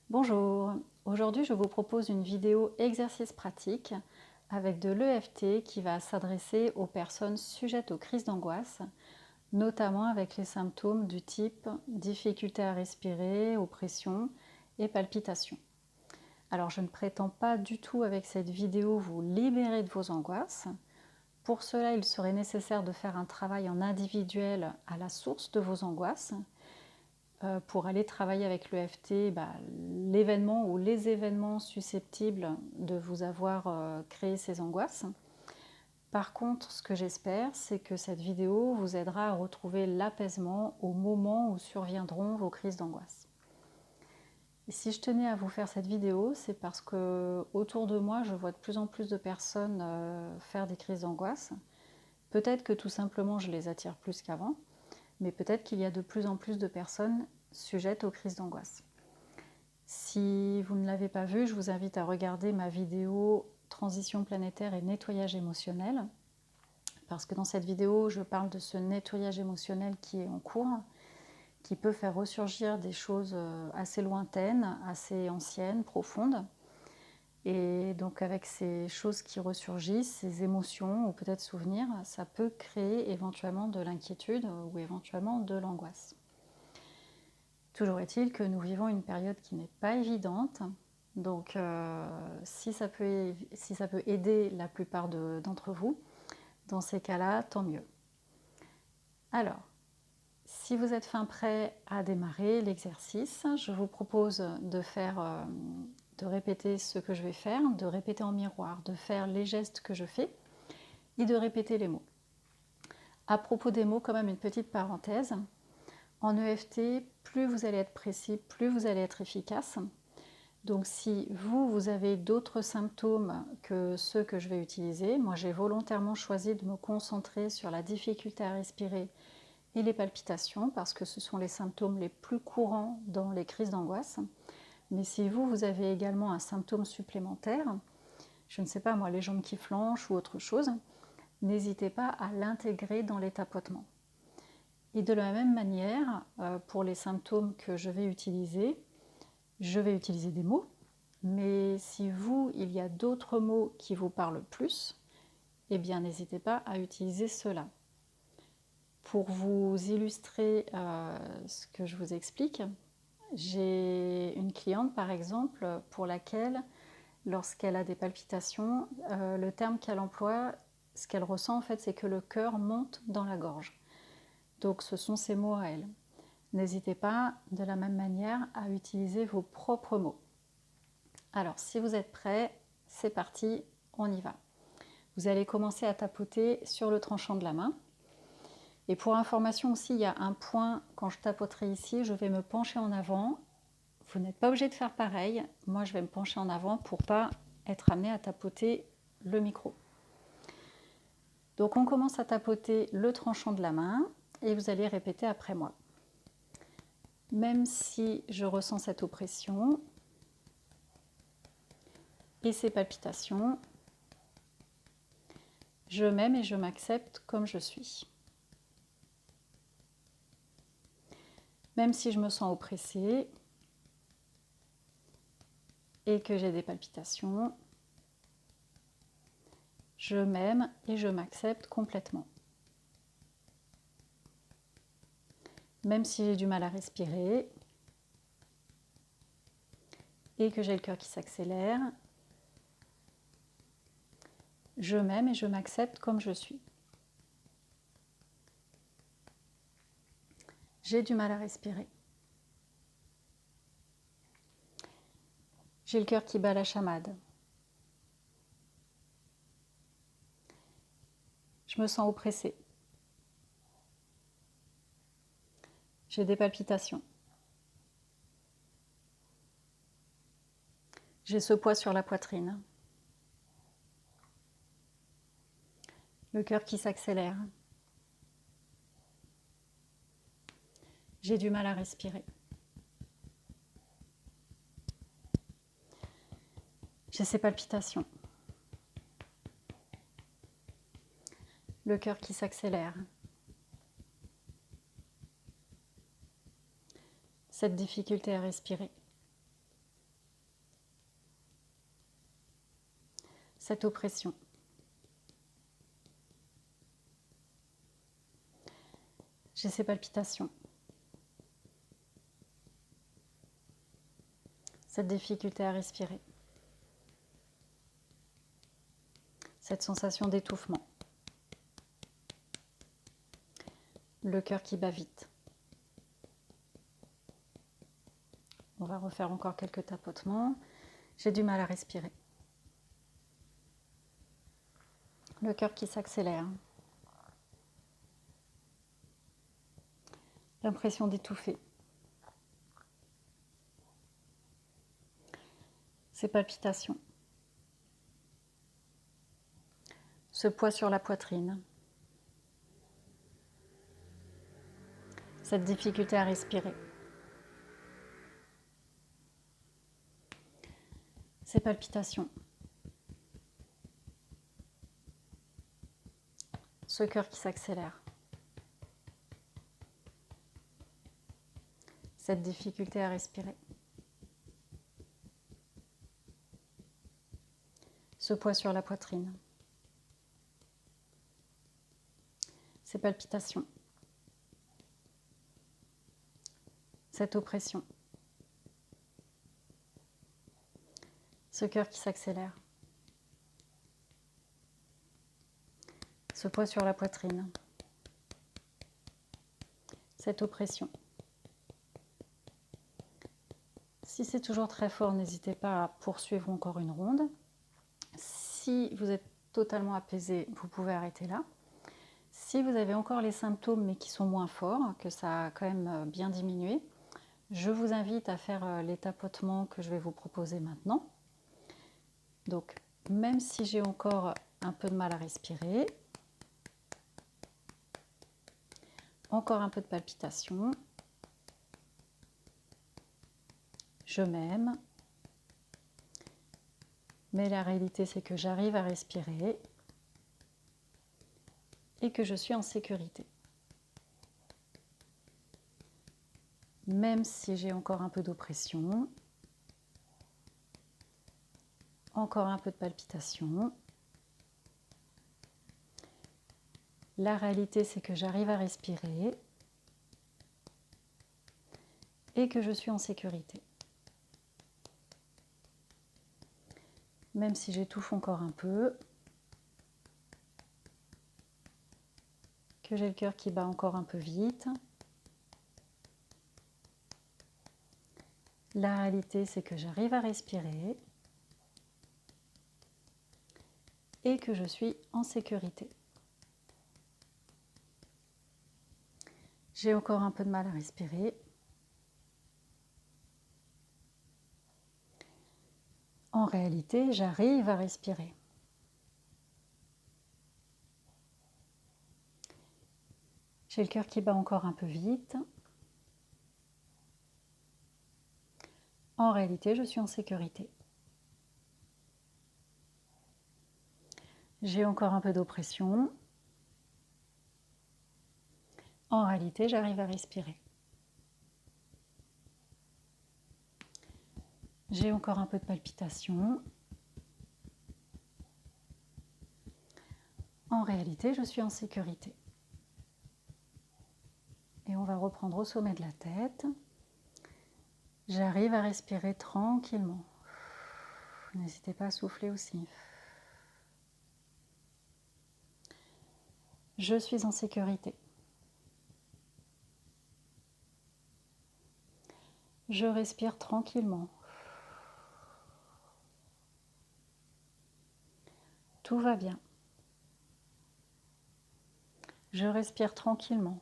Bonjour, aujourd'hui je vous propose une vidéo exercice pratique avec de l'EFT qui va s'adresser aux personnes sujettes aux crises d'angoisse, notamment avec les symptômes du type difficulté à respirer, oppression et palpitations. Alors je ne prétends pas du tout avec cette vidéo vous libérer de vos angoisses. Pour cela, il serait nécessaire de faire un travail en individuel à la source de vos angoisses, pour aller travailler avec l'EFT l'événement ou les événements susceptibles de vous avoir créé ces angoisses. Par contre, ce que j'espère, c'est que cette vidéo vous aidera à retrouver l'apaisement au moment où surviendront vos crises d'angoisse. Et si je tenais à vous faire cette vidéo, c'est parce que autour de moi, je vois de plus en plus de personnes faire des crises d'angoisse. Peut-être que tout simplement, je les attire plus qu'avant, mais peut-être qu'il y a de plus en plus de personnes sujettes aux crises d'angoisse. Si vous ne l'avez pas vu, je vous invite à regarder ma vidéo Transition planétaire et nettoyage émotionnel, parce que dans cette vidéo, je parle de ce nettoyage émotionnel qui est en cours, qui peut faire ressurgir des choses assez lointaines, assez anciennes, profondes. Et donc avec ces choses qui ressurgissent, ces émotions ou peut-être souvenirs, ça peut créer éventuellement de l'inquiétude ou éventuellement de l'angoisse. Toujours est-il que nous vivons une période qui n'est pas évidente, donc si ça peut aider la plupart d'entre vous, dans ces cas-là, tant mieux. Alors, si vous êtes fin prêt à démarrer l'exercice, je vous propose de répéter ce que je vais faire, de répéter en miroir, de faire les gestes que je fais et de répéter les mots. À propos des mots, quand même une petite parenthèse. En EFT, plus vous allez être précis, plus vous allez être efficace. Donc si vous avez d'autres symptômes que ceux que je vais utiliser, moi j'ai volontairement choisi de me concentrer sur la difficulté à respirer et les palpitations parce que ce sont les symptômes les plus courants dans les crises d'angoisse. Mais si vous avez également un symptôme supplémentaire, je ne sais pas moi, les jambes qui flanchent ou autre chose, n'hésitez pas à l'intégrer dans les tapotements. Et de la même manière, pour les symptômes que je vais utiliser des mots, mais si il y a d'autres mots qui vous parlent plus, eh bien n'hésitez pas à utiliser ceux-là. Pour vous illustrer ce que je vous explique, j'ai une cliente par exemple pour laquelle, lorsqu'elle a des palpitations, le terme qu'elle emploie, ce qu'elle ressent en fait, c'est que le cœur monte dans la gorge. Donc ce sont ses mots à elle. N'hésitez pas de la même manière à utiliser vos propres mots. Alors si vous êtes prêts, c'est parti, on y va. Vous allez commencer à tapoter sur le tranchant de la main. Et pour information aussi, il y a un point, quand je tapoterai ici, je vais me pencher en avant. Vous n'êtes pas obligé de faire pareil. Moi, je vais me pencher en avant pour ne pas être amené à tapoter le micro. Donc on commence à tapoter le tranchant de la main et vous allez répéter après moi. Même si je ressens cette oppression et ces palpitations, je m'aime et je m'accepte comme je suis. Même si je me sens oppressée et que j'ai des palpitations, je m'aime et je m'accepte complètement. Même si j'ai du mal à respirer et que j'ai le cœur qui s'accélère, je m'aime et je m'accepte comme je suis. J'ai du mal à respirer. J'ai le cœur qui bat la chamade. Je me sens oppressée. J'ai des palpitations. J'ai ce poids sur la poitrine. Le cœur qui s'accélère. J'ai du mal à respirer. J'ai ces palpitations. Le cœur qui s'accélère. Cette difficulté à respirer. cette oppression. J'ai ces palpitations, cette difficulté à respirer, cette sensation d'étouffement, le cœur qui bat vite. On va refaire encore quelques tapotements. J'ai du mal à respirer. Le cœur qui s'accélère. L'impression d'étouffer. Ces palpitations. Ce poids sur la poitrine. Cette difficulté à respirer. Ces palpitations. Ce cœur qui s'accélère. Cette difficulté à respirer. Ce poids sur la poitrine. Ces palpitations. Cette oppression. Ce cœur qui s'accélère. Ce poids sur la poitrine. Cette oppression. Si c'est toujours très fort, n'hésitez pas à poursuivre encore une ronde. Si vous êtes totalement apaisé, vous pouvez arrêter là. Si vous avez encore les symptômes mais qui sont moins forts, que ça a quand même bien diminué, je vous invite à faire les tapotements que je vais vous proposer maintenant. Donc, même si j'ai encore un peu de mal à respirer, encore un peu de palpitation, je m'aime, mais la réalité c'est que j'arrive à respirer et que je suis en sécurité. Même si j'ai encore un peu d'oppression, encore un peu de palpitation, la réalité c'est que j'arrive à respirer et que je suis en sécurité. Même si j'étouffe encore un peu, que j'ai le cœur qui bat encore un peu vite, la réalité c'est que j'arrive à respirer et que je suis en sécurité. J'ai encore un peu de mal à respirer. En réalité, j'arrive à respirer. J'ai le cœur qui bat encore un peu vite. En réalité, je suis en sécurité. J'ai encore un peu d'oppression. En réalité, j'arrive à respirer. J'ai encore un peu de palpitation. En réalité, je suis en sécurité. Et on va reprendre au sommet de la tête. J'arrive à respirer tranquillement. N'hésitez pas à souffler aussi. Je suis en sécurité. Je respire tranquillement. Tout va bien. Je respire tranquillement.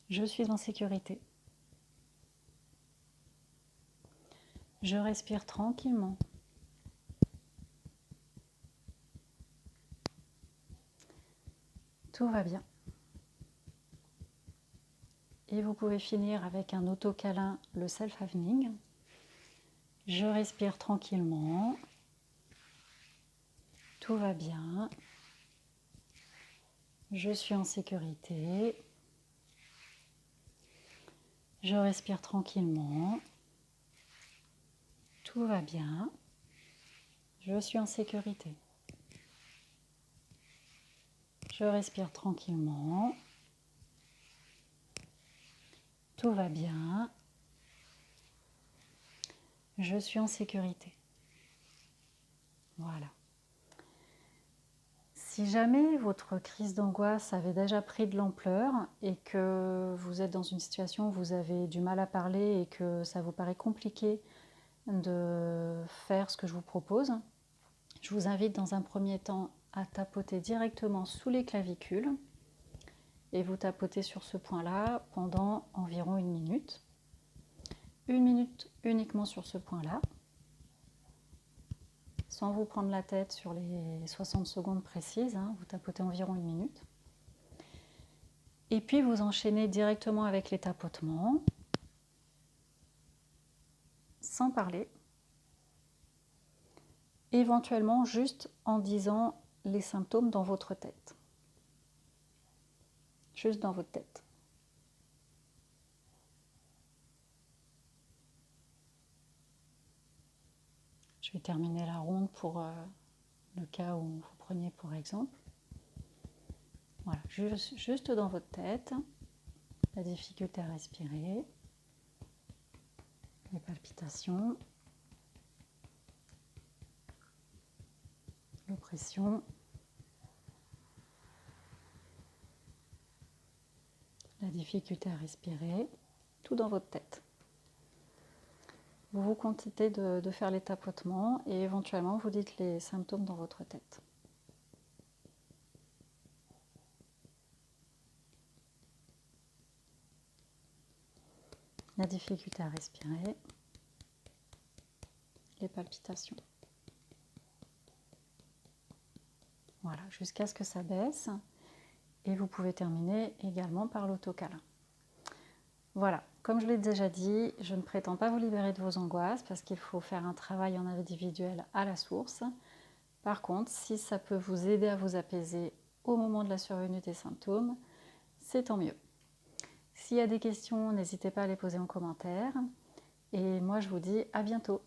Je suis en sécurité. Je respire tranquillement. Tout va bien. Et vous pouvez finir avec un auto-câlin, le self-havening. Je respire tranquillement. Tout va bien. Je suis en sécurité. Je respire tranquillement. Tout va bien. Je suis en sécurité. Je respire tranquillement. Tout va bien. Je suis en sécurité. Voilà. Si jamais votre crise d'angoisse avait déjà pris de l'ampleur et que vous êtes dans une situation où vous avez du mal à parler et que ça vous paraît compliqué de faire ce que je vous propose, je vous invite dans un premier temps à tapoter directement sous les clavicules et vous tapotez sur ce point-là pendant environ 1 minute. 1 minute uniquement sur ce point-là, sans vous prendre la tête sur les 60 secondes précises, vous tapotez environ 1 minute. Et puis vous enchaînez directement avec les tapotements, sans parler, éventuellement juste en disant les symptômes dans votre tête. Juste dans votre tête. Je vais terminer la ronde pour le cas où vous preniez pour exemple. Voilà, juste dans votre tête, la difficulté à respirer, les palpitations, l'oppression, la difficulté à respirer, tout dans votre tête. Vous vous contentez de faire les tapotements et éventuellement vous dites les symptômes dans votre tête. La difficulté à respirer, les palpitations. Voilà, jusqu'à ce que ça baisse. Et vous pouvez terminer également par l'autocâlin. Voilà, comme je l'ai déjà dit, je ne prétends pas vous libérer de vos angoisses parce qu'il faut faire un travail en individuel à la source. Par contre, si ça peut vous aider à vous apaiser au moment de la survenue des symptômes, c'est tant mieux. S'il y a des questions, n'hésitez pas à les poser en commentaire. Et moi, je vous dis à bientôt.